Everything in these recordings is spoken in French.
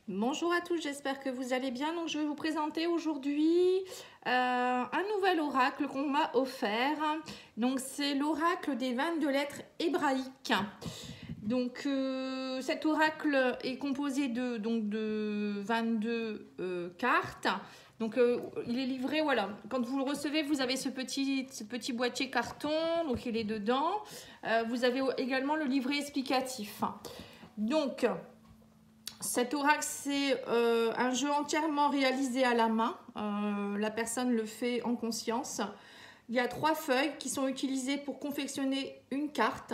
Bonjour à tous, j'espère que vous allez bien. Donc, je vais vous présenter aujourd'hui un nouvel oracle qu'on m'a offert. Donc, c'est l'oracle des 22 lettres hébraïques. Donc, cet oracle est composé de 22 cartes. Donc, il est livré, voilà. Quand vous le recevez, vous avez ce petit boîtier carton, donc il est dedans. Vous avez également le livret explicatif. Donc, cet oracle, c'est un jeu entièrement réalisé à la main. La personne le fait en conscience. Il y a 3 feuilles qui sont utilisées pour confectionner une carte.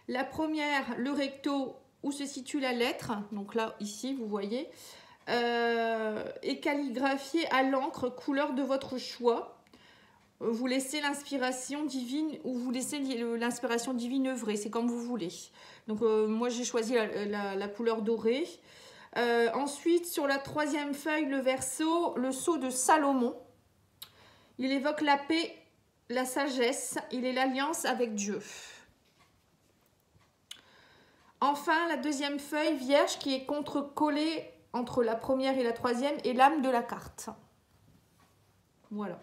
La première, le recto, où se situe la lettre. Donc là, ici, vous voyez. Est calligraphiée à l'encre couleur de votre choix. Vous laissez l'inspiration divine ou vous laissez l'inspiration divine œuvrer. C'est comme vous voulez. Donc moi, j'ai choisi la couleur dorée. Ensuite, sur la 3e feuille, le verso, le sceau de Salomon. Il évoque la paix, la sagesse, il est l'alliance avec Dieu. Enfin, la 2e feuille, vierge, qui est contre-collée entre la 1re et la 3e, et l'âme de la carte. Voilà.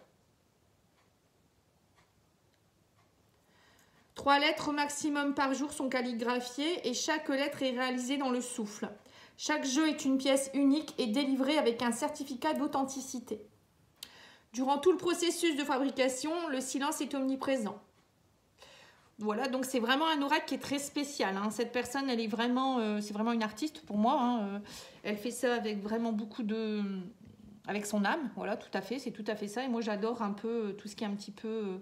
3 lettres maximum par jour sont calligraphiées et chaque lettre est réalisée dans le souffle. Chaque jeu est une pièce unique et délivrée avec un certificat d'authenticité. Durant tout le processus de fabrication, le silence est omniprésent. Voilà, donc c'est vraiment un oracle qui est très spécial. Hein. Cette personne, elle est vraiment, c'est vraiment une artiste pour moi. Hein. Elle fait ça avec vraiment beaucoup de, avec son âme. Voilà, tout à fait, c'est tout à fait ça. Et moi, j'adore un peu tout ce qui est un petit peu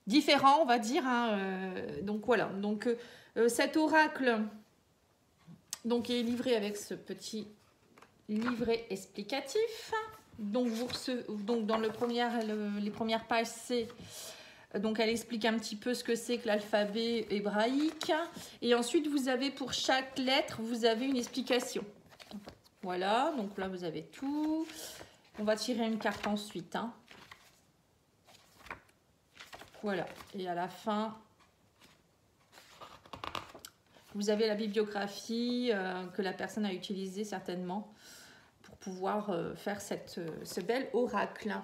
différent, on va dire. Hein. Donc voilà, donc cet oracle donc, est livré avec ce petit livret explicatif. Donc, dans les premières pages, c'est donc elle explique un petit peu ce que c'est que l'alphabet hébraïque. Et ensuite, vous avez pour chaque lettre, vous avez une explication. Voilà, donc là, vous avez tout. On va tirer une carte ensuite. Hein. Voilà, et à la fin, vous avez la bibliographie que la personne a utilisée certainement pour pouvoir faire ce bel oracle.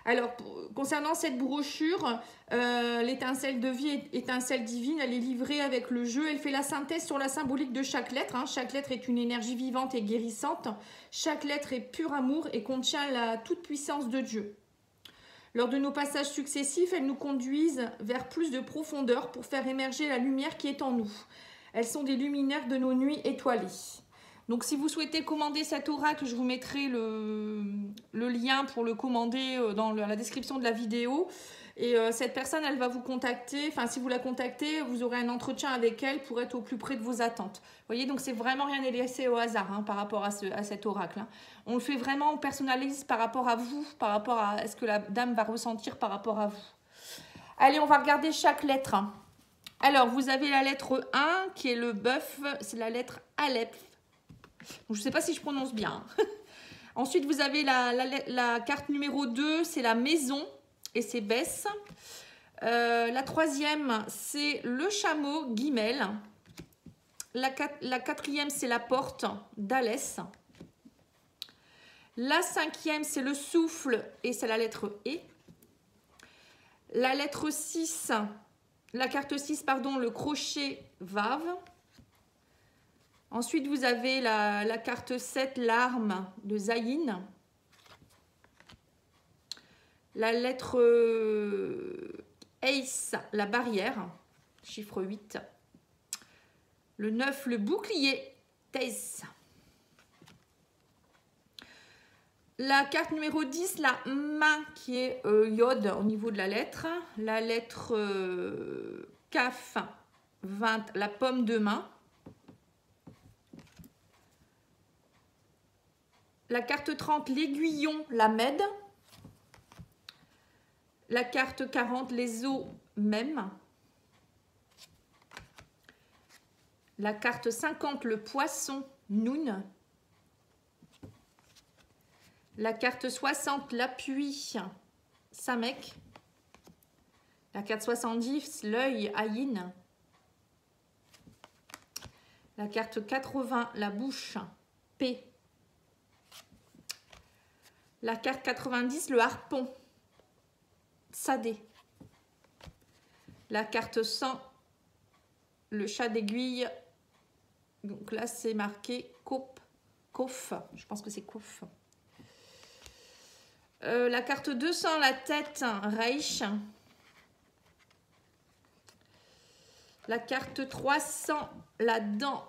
Alors, concernant cette brochure, l'étincelle de vie, étincelle divine, elle est livrée avec le jeu. Elle fait la synthèse sur la symbolique de chaque lettre. Hein. Chaque lettre est une énergie vivante et guérissante. Chaque lettre est pur amour et contient la toute-puissance de Dieu. Lors de nos passages successifs, elles nous conduisent vers plus de profondeur pour faire émerger la lumière qui est en nous. Elles sont des luminaires de nos nuits étoilées. Donc si vous souhaitez commander cet oracle, je vous mettrai le lien pour le commander dans la description de la vidéo. Et cette personne, elle va vous contacter. Enfin, si vous la contactez, vous aurez un entretien avec elle pour être au plus près de vos attentes. Vous voyez, donc c'est vraiment rien n'est laissé au hasard hein, par rapport à cet oracle. Hein. On le fait vraiment, on personnalise par rapport à vous, par rapport à ce que la dame va ressentir par rapport à vous. Allez, on va regarder chaque lettre. Alors, vous avez la lettre 1 qui est le bœuf, c'est la lettre Aleph. Donc, je ne sais pas si je prononce bien. Ensuite, vous avez la carte numéro 2, c'est la maison et c'est Bess. La 3e, c'est le chameau, Guimel. La 4e, c'est la porte, Dhalès. La 5e, c'est le souffle et c'est la lettre E. La lettre 6, la carte 6, pardon, le crochet, Vav. Ensuite, vous avez la carte 7, l'arme de Zayin. La lettre Ace, la barrière, chiffre 8. Le 9, le bouclier, Tess. La carte numéro 10, la main qui est Yod au niveau de la lettre. La lettre Kaf, 20, la pomme de main. La carte 30, l'aiguillon, la Med. La carte 40, les os, même. La carte 50, le poisson, Noun. La carte 60, l'appui, Samek. La carte 70, l'œil, Ayin. La carte 80, la bouche, l'épée. La carte 90, le harpon. Sadé. La carte 100, le chat d'aiguille. Donc là, c'est marqué Kof. Je pense que c'est Kof. La carte 200, la tête, Reich. La carte 300, la dent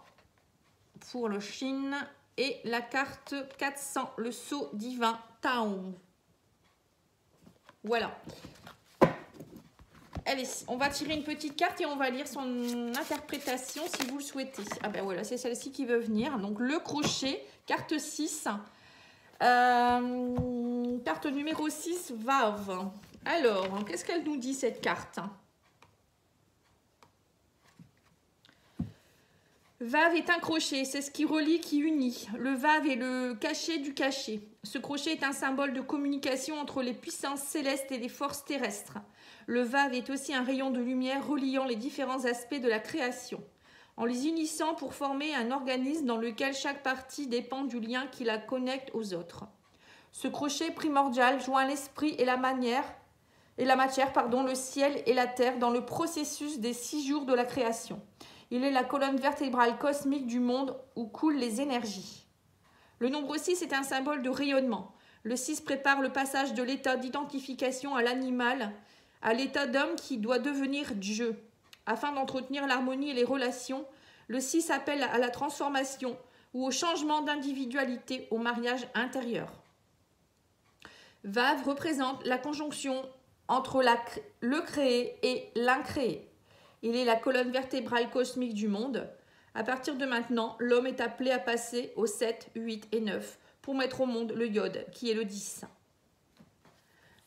pour le Chine. Et la carte 400, le sceau divin, Taon. Voilà. Allez, on va tirer une petite carte et on va lire son interprétation si vous le souhaitez. Ah ben voilà, c'est celle-ci qui veut venir. Donc le crochet, carte 6. Carte numéro 6, Vave. Alors, qu'est-ce qu'elle nous dit cette carte? Vave est un crochet, c'est ce qui relie, qui unit. Le vave est le cachet du cachet. Ce crochet est un symbole de communication entre les puissances célestes et les forces terrestres. Le vave est aussi un rayon de lumière reliant les différents aspects de la création, en les unissant pour former un organisme dans lequel chaque partie dépend du lien qui la connecte aux autres. Ce crochet primordial joint l'esprit et la matière, le ciel et la terre dans le processus des 6 jours de la création. Il est la colonne vertébrale cosmique du monde où coulent les énergies. Le nombre 6 est un symbole de rayonnement. Le 6 prépare le passage de l'état d'identification à l'animal, à l'état d'homme qui doit devenir Dieu. Afin d'entretenir l'harmonie et les relations, le 6 appelle à la transformation ou au changement d'individualité, au mariage intérieur. Vave représente la conjonction entre le créé et l'incréé. Il est la colonne vertébrale cosmique du monde. À partir de maintenant, l'homme est appelé à passer au 7, 8 et 9 pour mettre au monde le Yod, qui est le 10.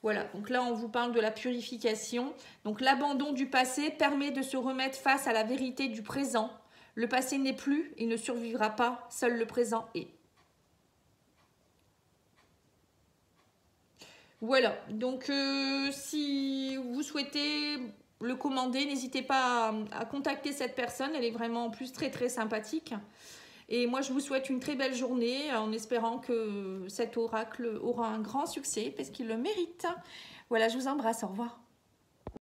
Voilà, donc là on vous parle de la purification. Donc l'abandon du passé permet de se remettre face à la vérité du présent. Le passé n'est plus, il ne survivra pas, seul le présent est. Voilà, donc si vous souhaitez le commander, n'hésitez pas à contacter cette personne, elle est vraiment en plus très très sympathique. Et moi je vous souhaite une très belle journée en espérant que cet oracle aura un grand succès parce qu'il le mérite. Voilà, je vous embrasse, au revoir.